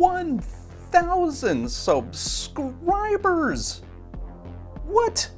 1,000 subscribers! What?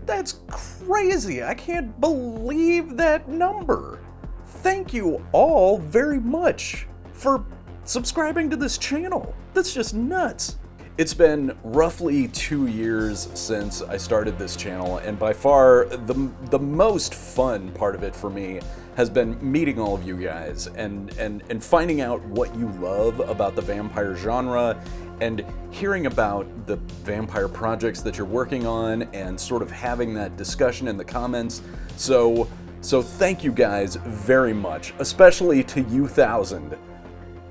That's crazy. I can't believe that number. Thank you all very much for subscribing to this channel. That's just nuts. It's been roughly 2 years since I started this channel, and by far the most fun part of it for me has been meeting all of you guys and finding out what you love about the vampire genre and hearing about the vampire projects that you're working on and sort of having that discussion in the comments. So thank you guys very much, especially to you 1,000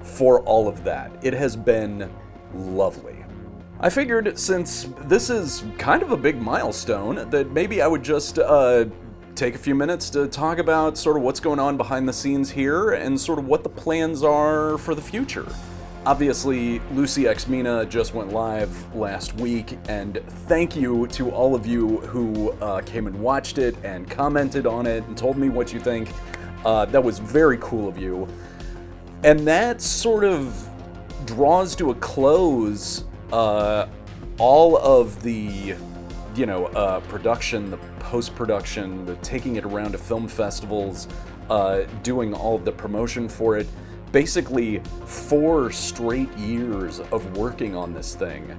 for all of that. It has been lovely. I figured since this is kind of a big milestone that maybe I would just take a few minutes to talk about sort of what's going on behind the scenes here and sort of what the plans are for the future. Obviously, Lucy X Mina just went live last week, and thank you to all of you who came and watched it and commented on it and told me what you think. That was very cool of you. And that sort of draws to a close all of the, production, the post-production, the taking it around to film festivals, doing all of the promotion for it. Basically 4 straight years of working on this thing.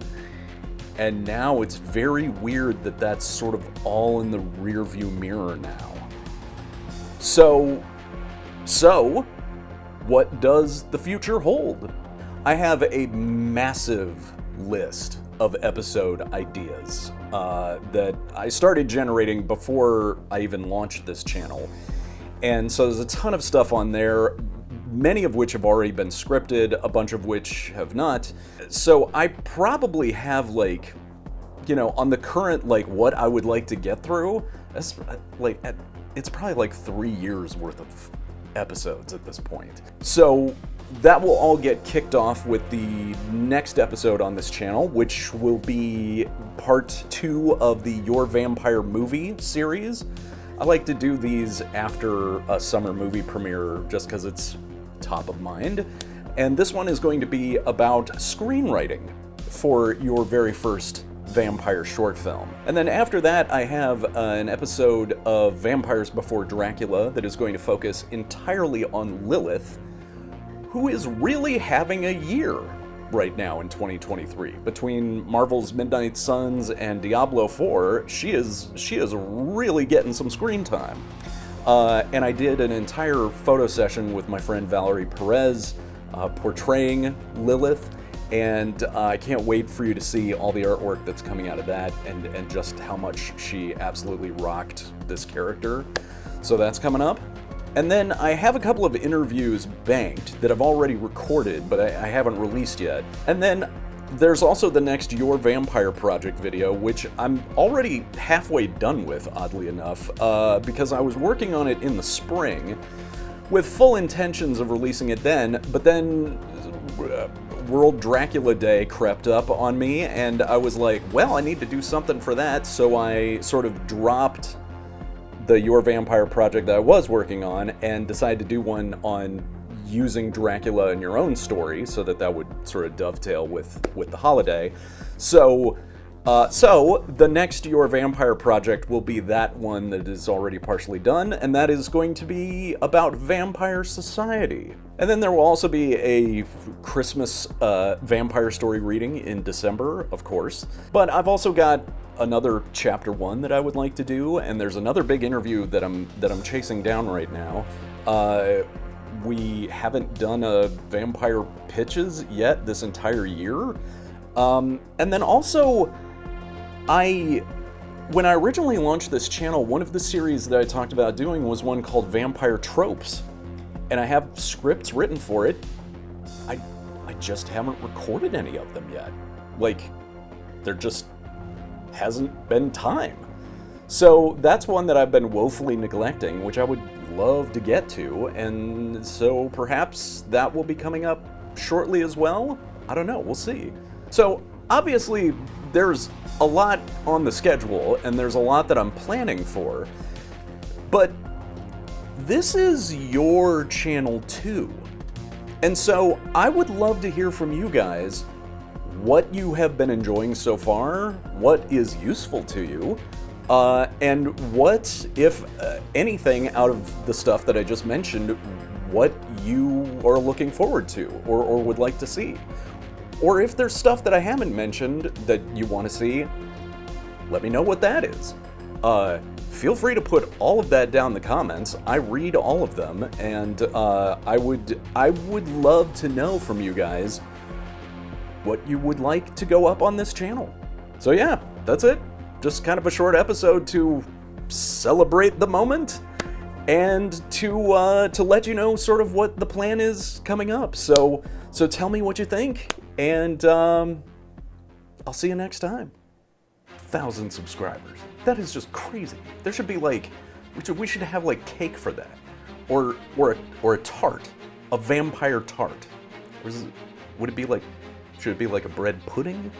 And now it's very weird that that's sort of all in the rearview mirror now. So, what does the future hold? I have a massive list of episode ideas that I started generating before I even launched this channel. And so there's a ton of stuff on there, many of which have already been scripted, a bunch of which have not. So I probably have on the current, what I would like to get through, that's it's probably 3 years worth of episodes at this point. So that will all get kicked off with the next episode on this channel, which will be part 2 of the Your Vampire Movie series. I like to do these after a summer movie premiere just because it's top of mind. And this one is going to be about screenwriting for your very first vampire short film. And then after that, I have an episode of Vampires Before Dracula that is going to focus entirely on Lilith, who is really having a year right now in 2023. Between Marvel's Midnight Suns and Diablo 4, she is really getting some screen time. And I did an entire photo session with my friend Valerie Perez portraying Lilith, and I can't wait for you to see all the artwork that's coming out of that and just how much she absolutely rocked this character. So that's coming up. And then I have a couple of interviews banked that I've already recorded, but I haven't released yet. And then there's also the next Your Vampire Project video, which I'm already halfway done with, oddly enough, because I was working on it in the spring with full intentions of releasing it then, but then World Dracula Day crept up on me, and I was like, well, I need to do something for that, so I sort of dropped the Your Vampire Project that I was working on and decided to do one on using Dracula in your own story, so that would sort of dovetail with the holiday. So the next Your Vampire Project will be that one that is already partially done, and that is going to be about Vampire Society. And then there will also be a Christmas vampire story reading in December, of course. But I've also got another chapter 1 that I would like to do, and there's another big interview that I'm chasing down right now. We haven't done a vampire pitches yet this entire year. And then also, when I originally launched this channel, one of the series that I talked about doing was one called Vampire Tropes. And I have scripts written for it. I just haven't recorded any of them yet. There just hasn't been time. So that's one that I've been woefully neglecting, which I would love to get to, and so perhaps that will be coming up shortly as well? I don't know, we'll see. So obviously there's a lot on the schedule, and there's a lot that I'm planning for, but this is your channel too. And so I would love to hear from you guys what you have been enjoying so far, what is useful to you, and what, if anything, out of the stuff that I just mentioned, what you are looking forward to or would like to see. Or if there's stuff that I haven't mentioned that you want to see, let me know what that is. Feel free to put all of that down in the comments. I read all of them, and I would love to know from you guys what you would like to go up on this channel. So yeah, that's it. Just kind of a short episode to celebrate the moment and to let you know sort of what the plan is coming up. So tell me what you think, and I'll see you next time. 1,000 subscribers. That is just crazy. There should be like, we should have like cake for that, or a tart, a vampire tart. Would it be like, should it be like a bread pudding?